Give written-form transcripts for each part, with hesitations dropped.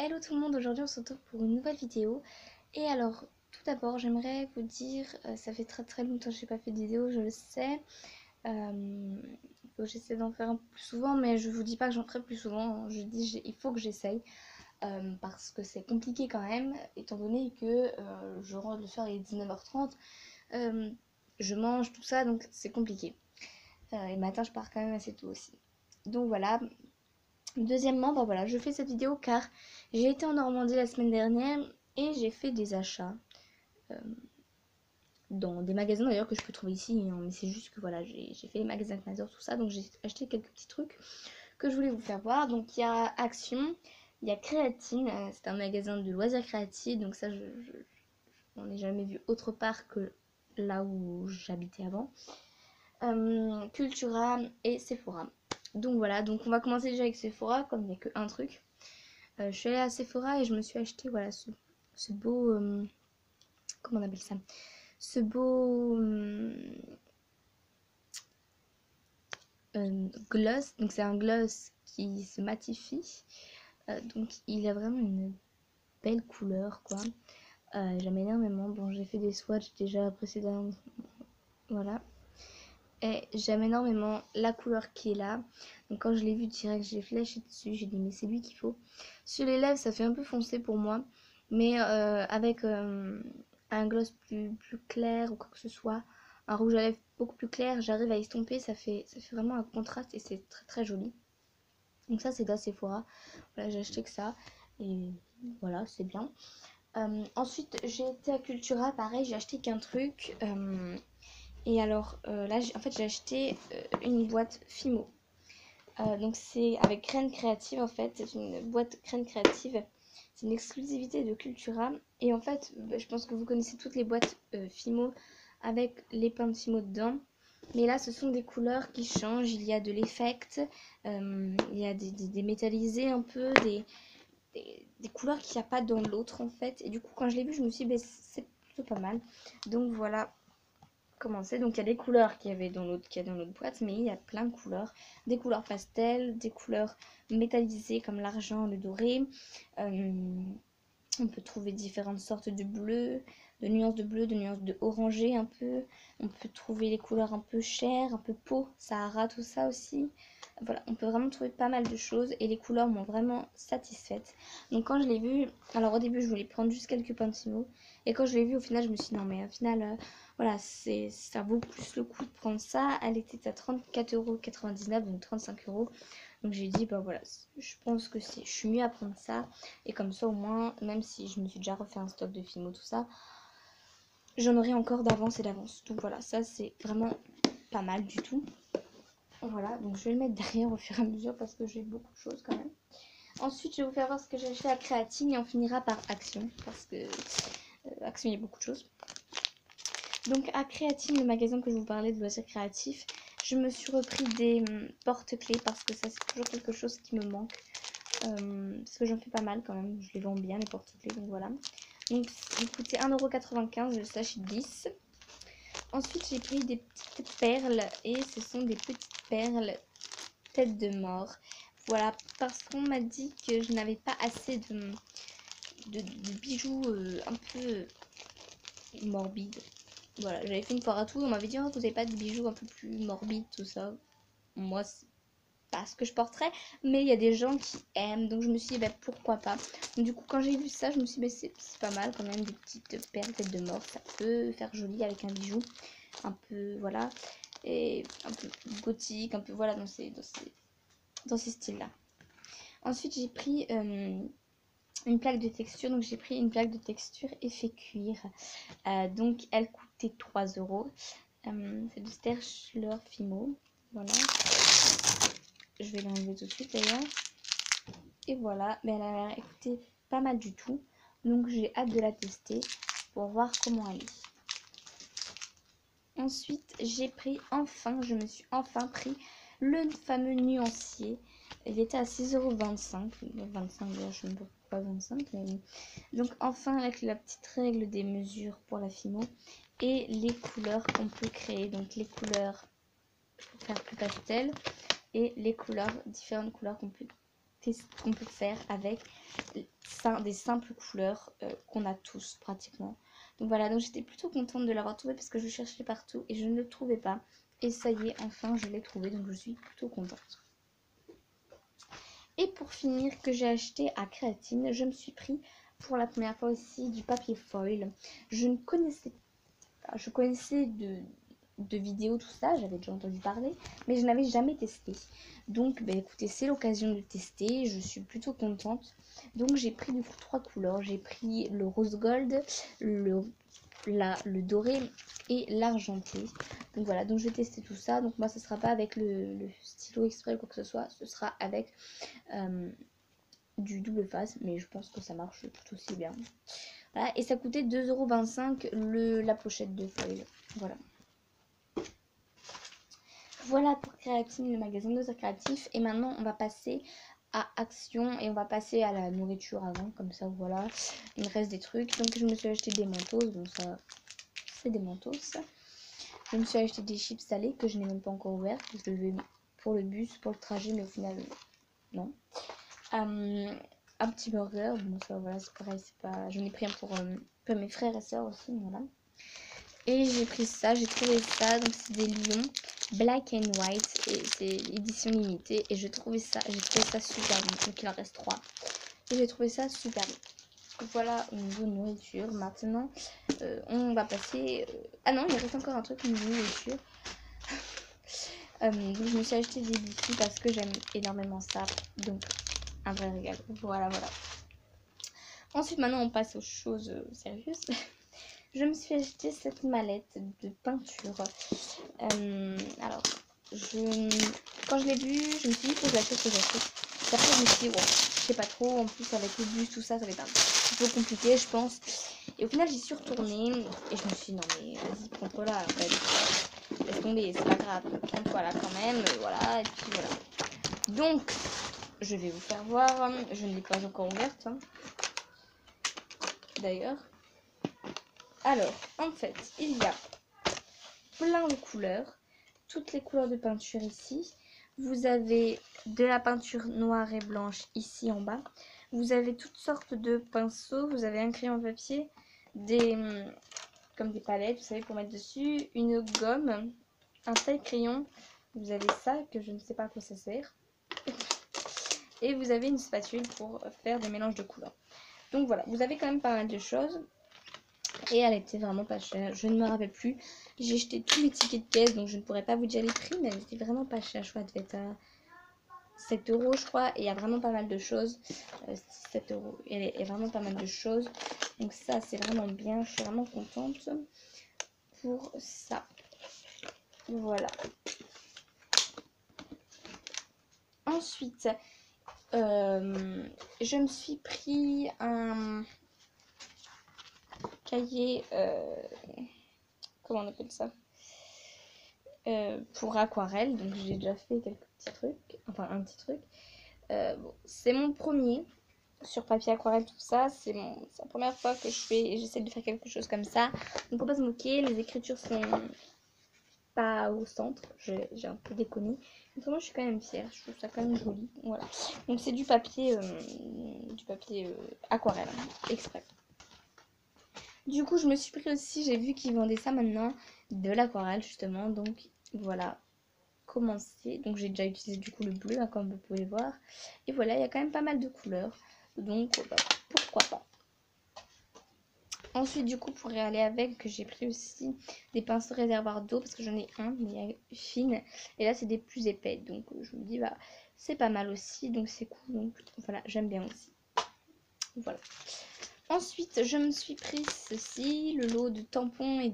Hello tout le monde, aujourd'hui on se retrouve pour une nouvelle vidéo. Et alors, tout d'abord, j'aimerais vous dire, ça fait très longtemps que j'ai pas fait de vidéo, je le sais. Faut que j'essaie d'en faire un peu plus souvent, mais je vous dis pas que j'en ferai plus souvent. Je dis il faut que j'essaye, parce que c'est compliqué quand même, étant donné que je rentre le soir, il est 19h30, je mange tout ça, donc c'est compliqué. Et le matin, je pars quand même assez tôt aussi. Donc voilà. Deuxièmement, bah voilà, je fais cette vidéo car j'ai été en Normandie la semaine dernière et j'ai fait des achats euh, dans des magasins d'ailleurs que je peux trouver ici, hein, mais c'est juste que voilà, j'ai fait les magasins Knaser, tout ça, donc j'ai acheté quelques petits trucs que je voulais vous faire voir. Donc il y a Action, il y a Créatine, c'est un magasin de loisirs créatifs, donc ça on n'ai jamais vu autre part que là où j'habitais avant. Cultura et Sephora. Donc voilà, donc on va commencer déjà avec Sephora, comme il n'y a qu'un truc. Je suis allée à Sephora et je me suis acheté voilà ce beau comment on appelle ça, ce beau gloss. Donc c'est un gloss qui se matifie, donc il a vraiment une belle couleur quoi. J'aime énormément. Bon, j'ai fait des swatchs déjà précédemment, voilà, et j'aime énormément la couleur qui est là. Donc quand je l'ai vu direct, j'ai flashé dessus, j'ai dit mais c'est lui qu'il faut. Sur les lèvres ça fait un peu foncé pour moi, mais avec un gloss plus clair ou quoi que ce soit, un rouge à lèvres beaucoup plus clair, j'arrive à estomper, ça fait vraiment un contraste et c'est très joli. Donc ça c'est de Sephora, voilà, j'ai acheté que ça et voilà, c'est bien. Ensuite j'ai été à Cultura, pareil, j'ai acheté qu'un truc. Et alors là, en fait, j'ai acheté une boîte Fimo. Donc c'est avec Graines Créatives en fait. C'est une boîte Graines Créatives. C'est une exclusivité de Cultura. Et en fait, je pense que vous connaissez toutes les boîtes Fimo avec les peintes Fimo dedans. Mais là, ce sont des couleurs qui changent. Il y a de l'effect, il y a des métallisés un peu, des couleurs qu'il n'y a pas dans l'autre en fait. Et du coup, quand je l'ai vu, je me suis dit, bah, c'est plutôt pas mal. Donc voilà comment c'est. Donc il y a les couleurs qu'il y avait dans l'autre boîte, mais il y a plein de couleurs, des couleurs pastel, des couleurs métallisées comme l'argent, le doré. On peut trouver différentes sortes de bleu, de nuances de bleu, de nuances de orangé un peu. On peut trouver les couleurs un peu chères, un peu peau, Sahara, tout ça aussi. Voilà, on peut vraiment trouver pas mal de choses et les couleurs m'ont vraiment satisfaite. Donc quand je l'ai vu, alors au début je voulais prendre juste quelques Pantimo et quand je l'ai vu au final je me suis dit non mais au final voilà, ça vaut plus le coup de prendre ça. Elle était à 34,99 €, donc 35 €. Donc j'ai dit bah voilà, je pense que je suis mieux à prendre ça. Et comme ça au moins, même si je me suis déjà refait un stock de Fimo, tout ça, j'en aurai encore d'avance et d'avance. Donc voilà, ça c'est vraiment pas mal du tout. Voilà, donc je vais le mettre derrière au fur et à mesure parce que j'ai beaucoup de choses quand même. Ensuite, je vais vous faire voir ce que j'ai acheté à Créatine et on finira par Action parce que Action, il y a beaucoup de choses. Donc à Créatine, le magasin que je vous parlais de loisirs créatifs, je me suis repris des porte-clés parce que ça c'est toujours quelque chose qui me manque. Parce que j'en fais pas mal quand même, je les vends bien les porte-clés, donc voilà. Donc il coûtait 1,95 €, le sachet 10. Ensuite j'ai pris des petites perles et ce sont des petites perles tête de mort. Voilà, parce qu'on m'a dit que je n'avais pas assez de bijoux un peu morbides. Voilà, j'avais fait une foire à tout, on m'avait dit oh, vous n'avez pas de bijoux un peu plus morbides, tout ça. Moi, c'est pas ce que je porterais, mais il y a des gens qui aiment, donc je me suis dit bah, pourquoi pas. Donc, du coup, quand j'ai vu ça, je me suis dit bah, c'est pas mal quand même, des petites perles tête de mort, ça peut faire joli avec un bijou un peu, voilà, et un peu gothique, un peu, voilà, dans ces styles-là. Ensuite, j'ai pris une plaque de texture, donc j'ai pris une plaque de texture effet cuir. Donc elle coûtait 3 €. C'est de Sterschler Fimo. Voilà. Je vais l'enlever tout de suite d'ailleurs. Et voilà, mais elle a coûté pas mal du tout. Donc j'ai hâte de la tester pour voir comment elle est. Ensuite, je me suis enfin pris le fameux nuancier. Il était à 6,25 €. 25 €, je ne sais pas pourquoi 25, mais bon. Donc enfin avec la petite règle des mesures pour la Fimo et les couleurs qu'on peut créer. Donc les couleurs pour faire plus pastel et les couleurs, différentes couleurs qu'on peut faire avec des simples couleurs qu'on a tous pratiquement. Donc voilà, donc j'étais plutôt contente de l'avoir trouvé parce que je cherchais partout et je ne le trouvais pas. Et ça y est, enfin je l'ai trouvé, donc je suis plutôt contente. Et pour finir, que j'ai acheté à Créatine, je me suis pris pour la première fois aussi du papier foil. Je ne connaissais pas, je connaissais de vidéos, tout ça, j'avais déjà entendu parler, mais je n'avais jamais testé. Donc bah, écoutez, c'est l'occasion de tester, je suis plutôt contente. Donc j'ai pris du coup 3 couleurs, j'ai pris le rose gold, le doré et l'argenté. Donc voilà, donc je vais tester tout ça. Donc moi ce sera pas avec le stylo exprès ou quoi que ce soit, ce sera avec du double face, mais je pense que ça marche tout aussi bien. Voilà, et ça coûtait 2,25 € la pochette de foil. Voilà. Voilà pour Créatine, le magasin de créatif. Et maintenant on va passer à Action et on va passer à la nourriture avant, comme ça voilà, il me reste des trucs. Donc je me suis acheté des mentos, bon ça c'est des mentos. Je me suis acheté des chips salés que je n'ai même pas encore ouvert, parce que je vais pour le bus, pour le trajet, mais au final non. Un petit burger, bon ça voilà c'est pareil, c'est pas, j'en ai pris un pour mes frères et sœurs aussi, voilà. Et j'ai pris ça, j'ai trouvé ça, donc c'est des lions black and white et c'est édition limitée et j'ai trouvé ça super bon, donc il en reste 3 et j'ai trouvé ça super bon. Voilà au niveau nourriture. Maintenant on va passer ah non, il reste encore un truc au niveau nourriture. Donc je me suis acheté des biscuits parce que j'aime énormément ça, donc un vrai régal. Voilà. Ensuite maintenant on passe aux choses sérieuses. Je me suis acheté cette mallette de peinture. Alors, quand je l'ai vue, je me suis dit que je l'achète, que j'achète. Après, je me suis dit, bon, je sais pas trop. En plus, avec le bus, tout ça, ça va être un petit peu compliqué, je pense. Et au final, j'y suis retournée. Et je me suis dit, non, mais vas-y, prends-toi-la. En fait, laisse tomber, c'est pas grave. Prends-toi-la quand même. Voilà, et puis voilà. Donc, je vais vous faire voir. Je ne l'ai pas encore ouverte. D'ailleurs. Alors, en fait, il y a plein de couleurs, toutes les couleurs de peinture ici. Vous avez de la peinture noire et blanche ici en bas. Vous avez toutes sortes de pinceaux. Vous avez un crayon papier, comme des palettes, vous savez, pour mettre dessus, une gomme, un taille-crayon. Vous avez ça, que je ne sais pas à quoi ça sert. Et vous avez une spatule pour faire des mélanges de couleurs. Donc voilà, vous avez quand même pas mal de choses. Et elle était vraiment pas chère, je ne me rappelle plus. J'ai jeté tous les tickets de caisse, donc je ne pourrais pas vous dire les prix, mais elle était vraiment pas chère. Je crois qu'elle devait être à 7 € je crois. Et il y a vraiment pas mal de choses. 7 €. Et il y a vraiment pas mal de choses. Donc ça c'est vraiment bien, je suis vraiment contente pour ça. Voilà. Ensuite, je me suis pris un cahier, comment on appelle ça, pour aquarelle. Donc j'ai déjà fait quelques petits trucs, enfin un petit truc. Bon, c'est mon premier sur papier aquarelle, tout ça. C'est la première fois que j'essaie de faire quelque chose comme ça. Donc faut pas se moquer, les écritures sont pas au centre, j'ai un peu déconné. Donc moi je suis quand même fière, je trouve ça quand même joli. Voilà. Donc c'est du papier aquarelle, hein, exprès. Du coup je me suis pris aussi, j'ai vu qu'ils vendaient ça maintenant, de l'aquarelle justement. Donc voilà, commencer. Donc j'ai déjà utilisé du coup le bleu, hein, comme vous pouvez voir. Et voilà, il y a quand même pas mal de couleurs. Donc bah, pourquoi pas. Ensuite du coup pour y aller avec, j'ai pris aussi des pinceaux réservoirs d'eau parce que j'en ai un mais fine. Et là c'est des plus épais. Donc je me dis bah c'est pas mal aussi. Donc c'est cool. Donc voilà, j'aime bien aussi. Voilà. Ensuite je me suis pris ceci, le lot de tampons et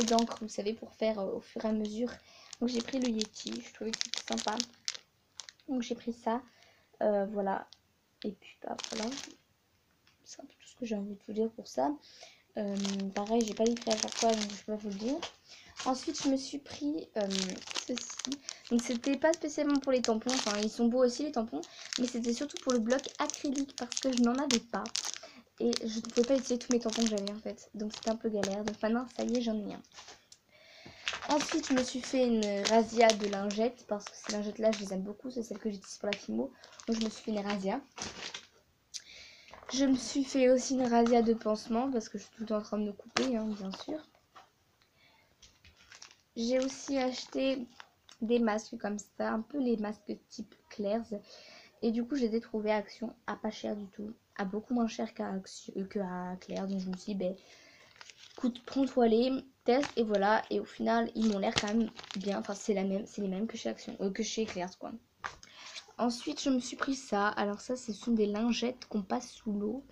d'encre, vous savez, pour faire au fur et à mesure. Donc j'ai pris le Yeti, je trouvais que c'était sympa. Donc j'ai pris ça. Voilà. Et puis bah voilà. C'est un peu tout ce que j'ai envie de vous dire pour ça. Pareil, j'ai pas écrit à chaque fois, donc je peux pas vous le dire. Ensuite, je me suis pris ceci. Donc c'était pas spécialement pour les tampons. Enfin, ils sont beaux aussi les tampons. Mais c'était surtout pour le bloc acrylique parce que je n'en avais pas. Et je ne pouvais pas utiliser tous mes tampons que j'avais en fait. Donc c'était un peu galère. Donc maintenant, ça y est, j'en ai un. Ensuite, je me suis fait une razzia de lingettes parce que ces lingettes-là, je les aime beaucoup. C'est celle que j'utilise pour la fimo. Donc je me suis fait une razzia. Je me suis fait aussi une razzia de pansement parce que je suis tout le temps en train de me couper, hein, bien sûr. J'ai aussi acheté des masques comme ça, un peu les masques type Claire's. Et du coup, je les ai trouvés à Action à pas cher du tout, à beaucoup moins cher qu'à Claire's. Donc je me suis dit, ben, écoute, prends-toi les, teste et voilà. Et au final, ils m'ont l'air quand même bien. Enfin, c'est les mêmes que chez Action, que chez Claire's, quoi. Ensuite, je me suis pris ça. Alors ça, ce sont des lingettes qu'on passe sous l'eau.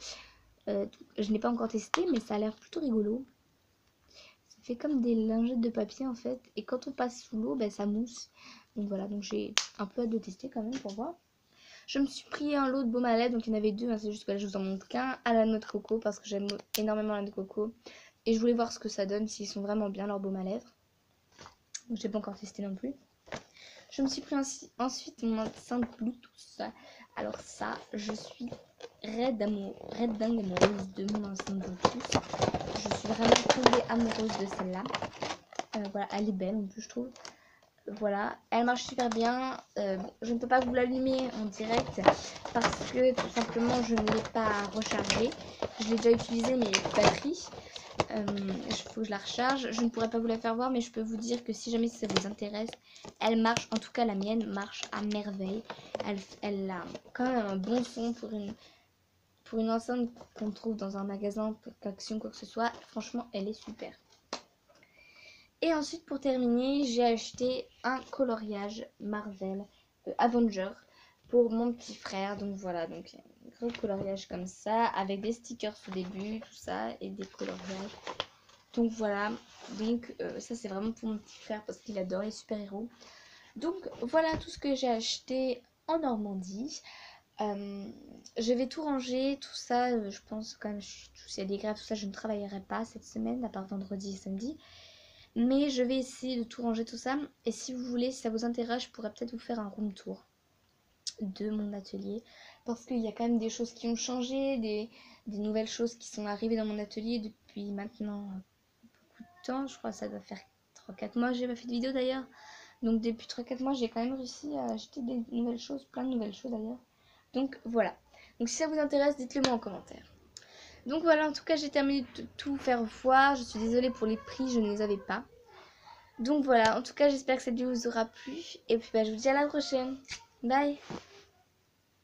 Je n'ai pas encore testé, mais ça a l'air plutôt rigolo. Ça fait comme des lingettes de papier en fait. Et quand on passe sous l'eau, ben, ça mousse. Donc voilà, donc j'ai un peu hâte de tester quand même pour voir. Je me suis pris un lot de baume à lèvres, donc il y en avait deux, hein, c'est juste que là je vous en montre qu'un à la noix de coco parce que j'aime énormément la noix de coco. Et je voulais voir ce que ça donne, s'ils sont vraiment bien leurs baumes à lèvres. Donc j'ai pas encore testé non plus. Je me suis pris ensuite mon enceinte Bluetooth. Alors ça, je suis red dingue amoureuse de mon enceinte Bluetooth. Je suis vraiment tombée amoureuse de celle-là. Voilà, elle est belle en plus je trouve. Voilà, elle marche super bien. Bon, je ne peux pas vous l'allumer en direct parce que tout simplement je ne l'ai pas rechargée. Je l'ai déjà utilisée mais batterie. Il faut que je la recharge. Je ne pourrais pas vous la faire voir mais je peux vous dire que si jamais ça vous intéresse, elle marche, en tout cas la mienne marche à merveille. Elle a quand même un bon son pour une enceinte qu'on trouve dans un magasin pour qu'Action quoi que ce soit. Franchement elle est super. Et ensuite pour terminer j'ai acheté un coloriage Marvel Avenger pour mon petit frère. Donc voilà, donc un gros coloriage comme ça avec des stickers au début, tout ça et des coloriages. Donc voilà, donc ça c'est vraiment pour mon petit frère parce qu'il adore les super-héros. Donc voilà tout ce que j'ai acheté en Normandie. Je vais tout ranger, tout ça, je pense quand même, tout ça, les grèves, tout ça, je ne travaillerai pas cette semaine, à part vendredi et samedi. Mais je vais essayer de tout ranger, tout ça. Et si vous voulez, si ça vous intéresse, je pourrais peut-être vous faire un room tour de mon atelier. Parce qu'il y a quand même des choses qui ont changé, des nouvelles choses qui sont arrivées dans mon atelier depuis maintenant beaucoup de temps. Je crois que ça doit faire 3-4 mois, j'ai pas fait de vidéo d'ailleurs. Donc depuis 3-4 mois, j'ai quand même réussi à acheter des nouvelles choses, plein de nouvelles choses d'ailleurs. Donc voilà. Donc si ça vous intéresse, dites-le moi en commentaire. Donc voilà, en tout cas, j'ai terminé de tout faire voir. Je suis désolée pour les prix, je ne les avais pas. Donc voilà, en tout cas, j'espère que cette vidéo vous aura plu. Et puis bah, je vous dis à la prochaine. Bye!